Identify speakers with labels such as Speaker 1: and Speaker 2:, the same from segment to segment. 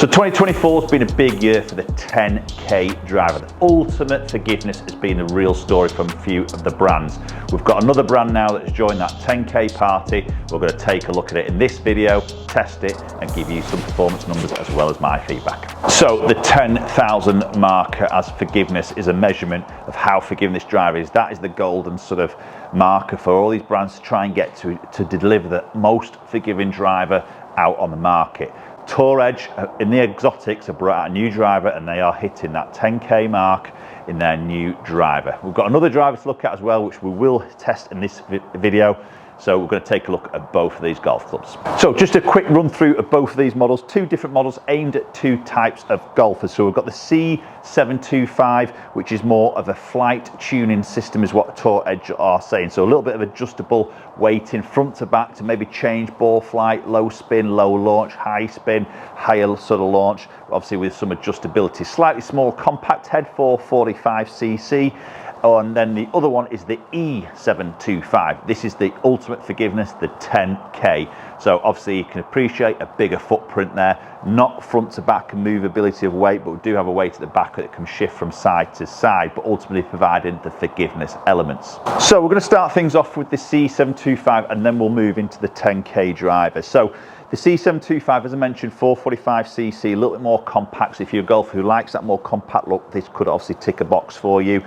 Speaker 1: So 2024 has been a big year for the 10K driver. The ultimate forgiveness has been a real story from a few of the brands. We've got another brand now that has joined that 10K party. We're going to take a look at it in this video, test it, and give you some performance numbers as well as my feedback. So the 10,000 marker as forgiveness is a measurement of how forgiving this driver is. That is the golden sort of marker for all these brands to try and get to deliver the most forgiving driver out on the market. Tour Edge in the exotics have brought out a new driver and they are hitting that 10K mark in their new driver. We've got another driver to look at as well, which we will test in this video. So we're going to take a look at both of these golf clubs. So just a quick run through of both of these models, two different models aimed at two types of golfers. So we've got the Qi10 which is more of a flight tuning system is what Tour Edge are saying. So a little bit of adjustable weighting front to back to maybe change ball flight, low spin, low launch, high spin, higher sort of launch, obviously with some adjustability. Slightly small compact head, 445cc. And then the other one is the Qi10 This is the ultimate forgiveness, the 10K. So obviously you can appreciate a bigger footprint there, not front to back and movability of weight, but we do have a weight at the back that can shift from side to side, but ultimately providing the forgiveness elements. So we're going to start things off with the Qi10 and then we'll move into the 10K driver. So the Qi10 as I mentioned, 445cc, a little bit more compact. So if you're a golfer who likes that more compact look, this could obviously tick a box for you.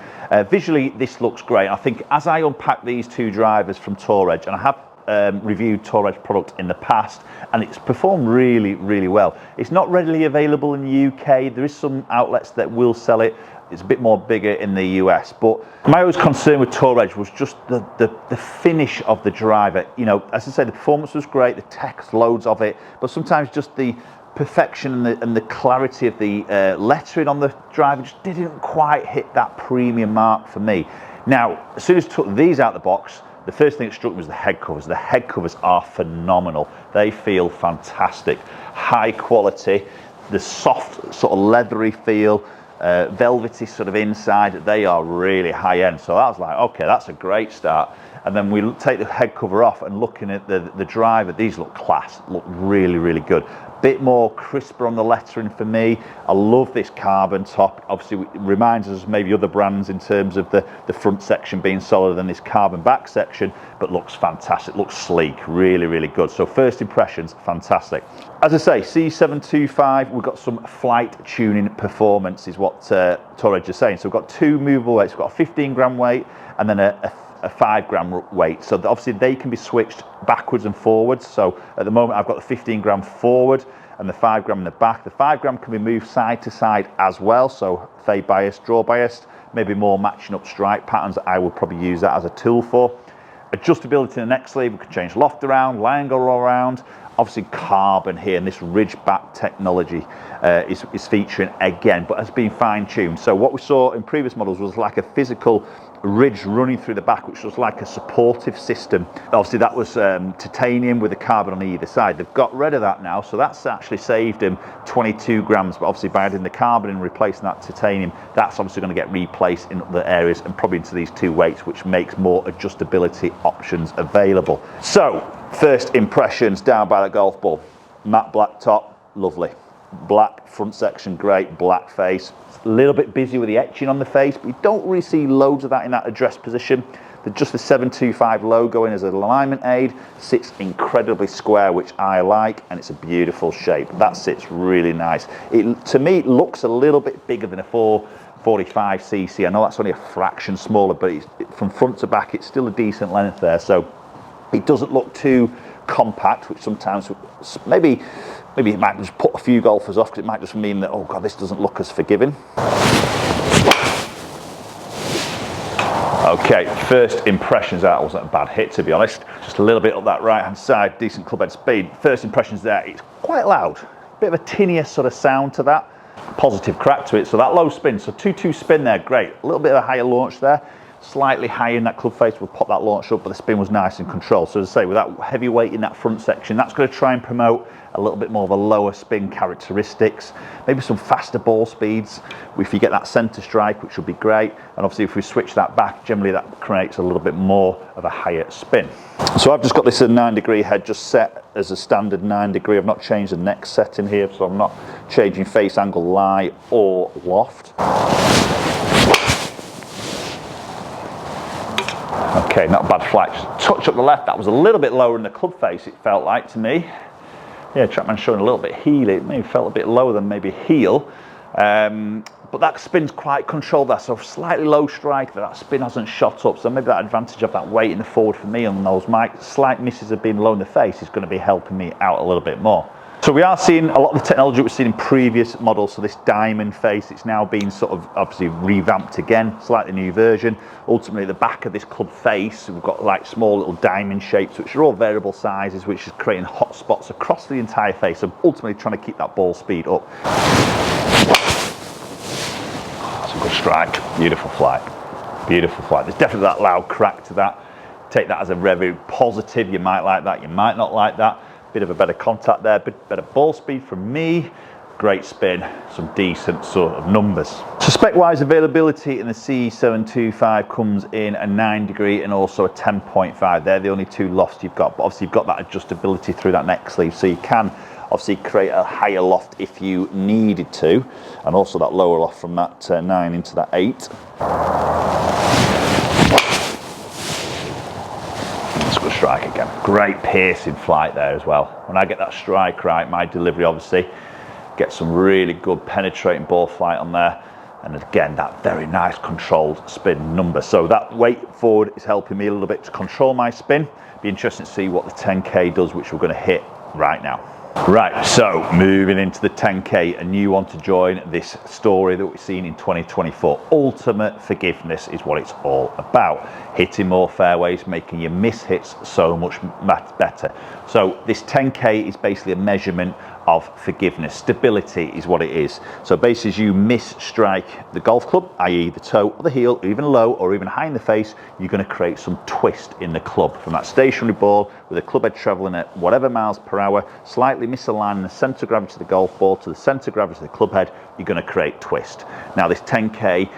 Speaker 1: Visually, this looks great. I think as I unpack these two drivers from Tour Edge, and I have reviewed Tour Edge product in the past, and it's performed really, really well. It's not readily available in the UK. There is some outlets that will sell it. It's a bit more bigger in the US, but my always concern with Tour Edge was just the finish of the driver. You know, as I say, the performance was great, the text, loads of it, but sometimes just the perfection and the clarity of the lettering on the driver just didn't quite hit that premium mark for me. Now, as soon as I took these out of the box, the first thing that struck me was the head covers. The head covers are phenomenal. They feel fantastic. High quality, the soft sort of leathery feel, velvety sort of inside, they are really high end. So I was like, okay, that's a great start. And then we take the head cover off and looking at the driver, these look class, look really, really good. Bit more crisper on the lettering for me. I love this carbon top. Obviously it reminds us of maybe other brands in terms of the front section being solider than this carbon back section, but looks fantastic, looks sleek, really, really good. So first impressions, fantastic. As I say, Qi10 we've got some flight tuning performance is what Tour Edge is saying. So we've got two movable weights. We've got a 15 gram weight and then a 5 gram weight. So obviously they can be switched backwards and forwards. So at the moment I've got the 15 gram forward and the 5 gram in the back. The 5 gram can be moved side to side as well. So fade biased, draw biased, maybe more matching up strike patterns. I would probably use that as a tool for. Adjustability in the neck sleeve, we can change loft around, lie angle around. Obviously carbon here, and this ridge back technology is featuring again, but has been fine tuned. So what we saw in previous models was like a physical ridge running through the back, which was like a supportive system. Obviously that was titanium with the carbon on either side. They've got rid of that now, so that's actually saved them 22 grams, but obviously by adding the carbon and replacing that titanium, that's obviously going to get replaced in other areas and probably into these two weights, which makes more adjustability options available. So first impressions down by the golf ball. Matte black top, lovely. Black front section, great. Black face. A little bit busy with the etching on the face, but you don't really see loads of that in that address position. Just the 725 logo in as an alignment aid sits incredibly square, which I like, and it's a beautiful shape. That sits really nice. To me, it looks a little bit bigger than a 445cc. I know that's only a fraction smaller, but from front to back, it's still a decent length there. So it doesn't look too compact, which sometimes maybe it might just put a few golfers off, because it might just mean that, oh God, this doesn't look as forgiving. Okay, first impressions, that wasn't a bad hit to be honest. Just a little bit up that right hand side, decent club head speed. First impressions there, it's quite loud. Bit of a tinnier sort of sound to that. Positive crack to it, so that low spin, so 2-2 spin there, great. A little bit of a higher launch there. slightly higher in that club face, we'll pop that launch up, but the spin was nice and controlled. So as I say, with that heavy weight in that front section, that's going to try and promote a little bit more of a lower spin characteristics, maybe some faster ball speeds if you get that center strike, which would be great. And obviously if we switch that back, generally that creates a little bit more of a higher spin. So I've just got this at a 9-degree head, just set as a standard 9-degree. I've not changed the neck setting here, so I'm not changing face angle, lie or loft. Okay, not a bad flight, just a touch up the left. That was a little bit lower in the club face, it felt like to me. Yeah, Trackman's showing a little bit heel. It maybe felt a bit lower than maybe heel. But that spin's quite controlled there, so slightly low strike, that spin hasn't shot up. So maybe that advantage of that weight in the forward for me on those slight misses of being low in the face is going to be helping me out a little bit more. So we are seeing a lot of the technology we've seen in previous models. So this diamond face, it's now been sort of obviously revamped again, slightly new version. Ultimately, the back of this club face, we've got like small little diamond shapes, which are all variable sizes, which is creating hot spots across the entire face. So ultimately trying to keep that ball speed up. That's a good strike. Beautiful flight. Beautiful flight. There's definitely that loud crack to that. Take that as a very positive. You might like that, you might not like that. Bit of a better contact there, bit better ball speed from me, great spin, some decent sort of numbers. So spec-wise, availability in the Qi10 comes in a 9-degree and also a 10.5. They're the only two lofts you've got, but obviously you've got that adjustability through that neck sleeve, so you can obviously create a higher loft if you needed to, and also that lower loft from that 9 into that 8. Strike again. Great piercing flight there as well. When I get that strike right, my delivery obviously gets some really good penetrating ball flight on there. And again, that very nice controlled spin number. So that weight forward is helping me a little bit to control my spin. Be interesting to see what the 10K does, which we're going to hit right now. Right, so moving into the 10K, a new one to join this story that we've seen in 2024. Ultimate forgiveness is what it's all about. Hitting more fairways, making your miss hits so much better. So this 10K is basically a measurement of forgiveness. Stability is what it is. So basically as you miss strike the golf club, i.e. the toe or the heel, or even low or even high in the face, you're going to create some twist in the club. From that stationary ball with the club head traveling at whatever miles per hour, slightly misaligning the center of gravity of the golf ball to the center of gravity of the club head, you're going to create twist. Now this 10K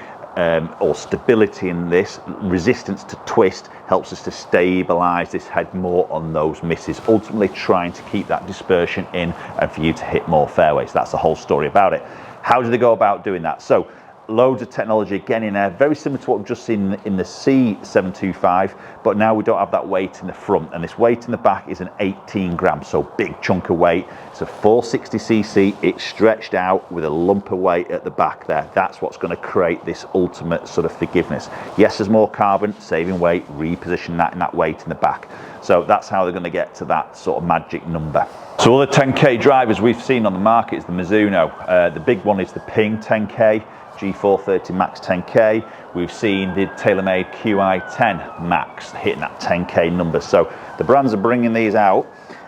Speaker 1: or stability in this, resistance to twist, helps us to stabilize this head more on those misses, ultimately trying to keep that dispersion in and for you to hit more fairways. That's the whole story about it. How do they go about doing that? So loads of technology again in there, very similar to what we've just seen in the Qi10 but now we don't have that weight in the front, and this weight in the back is an 18 grams, so big chunk of weight. It's a 460cc, it's stretched out with a lump of weight at the back there. That's what's going to create this ultimate sort of forgiveness. Yes, there's more carbon, saving weight, reposition that in that weight in the back. So that's how they're going to get to that sort of magic number. So other 10K drivers we've seen on the market is the Mizuno. The big one is the Ping 10K. G430 Max 10K. We've seen the TaylorMade Qi10 Max hitting that 10K number. So the brands are bringing these out,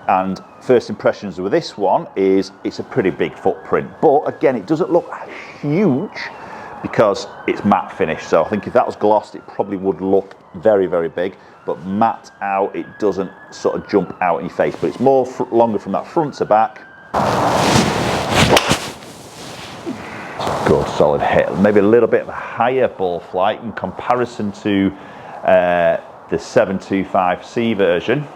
Speaker 1: and first impressions with this one is it's a pretty big footprint. But again, it doesn't look huge because it's matte finish. So I think if that was glossed, it probably would look very, very big. But matte out, it doesn't sort of jump out in your face. But it's more longer from that front to back. Good solid hit, maybe a little bit of a higher ball flight in comparison to the 725C version,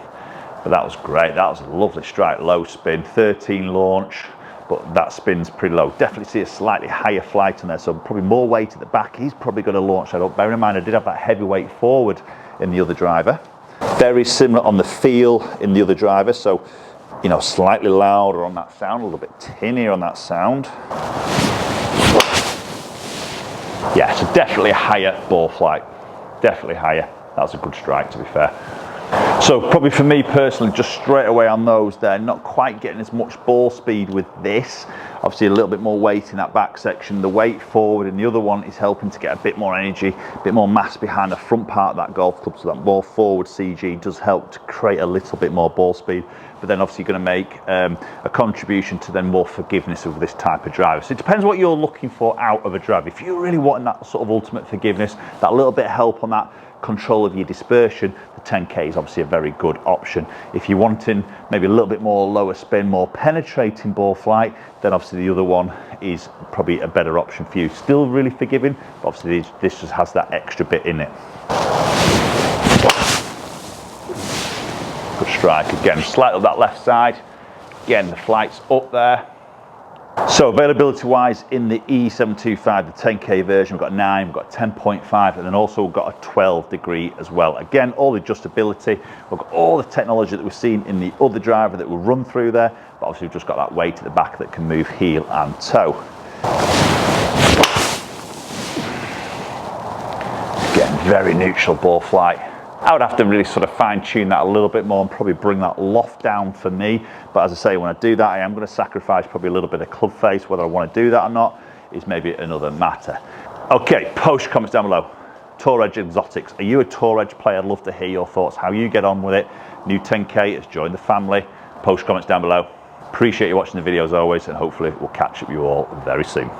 Speaker 1: but that was great. That was a lovely strike, low spin, 13 launch, but that spin's pretty low. Definitely see a slightly higher flight in there, so probably more weight at the back. He's probably going to launch that up. Bear in mind, I did have that heavy weight forward in the other driver. Very similar on the feel in the other driver, so you know, slightly louder on that sound, a little bit tinnier on that sound. Yeah, so definitely a higher ball flight, definitely higher. That was a good strike, to be fair. So probably for me personally, just straight away on those there, not quite getting as much ball speed with this. Obviously a little bit more weight in that back section. The weight forward in the other one is helping to get a bit more energy, a bit more mass behind the front part of that golf club, so that more forward CG does help to create a little bit more ball speed. But then obviously going to make a contribution to then more forgiveness of this type of driver. So it depends what you're looking for out of a driver. If you're really wanting that sort of ultimate forgiveness, that little bit of help on that control of your dispersion, the 10K is obviously a very good option. If you're wanting maybe a little bit more lower spin, more penetrating ball flight, then obviously the other one is probably a better option for you. Still really forgiving, but obviously this just has that extra bit in it. Good strike again, slightly up that left side. Again, the flight's up there. So availability wise in the E725, the 10K version, we've got 9, we've got 10.5, and then also we've got a 12 degree as well. Again, all the adjustability, we've got all the technology that we've seen in the other driver that will run through there, but obviously we've just got that weight at the back that can move heel and toe. Again, very neutral ball flight. I would have to really sort of fine tune that a little bit more and probably bring that loft down for me. But as I say, when I do that, I am going to sacrifice probably a little bit of club face. Whether I want to do that or not is maybe another matter. Okay, post comments down below. Tour Edge Exotics. Are you a Tour Edge player? I'd love to hear your thoughts, how you get on with it. New 10K has joined the family. Post comments down below. Appreciate you watching the video as always, and hopefully we'll catch up with you all very soon.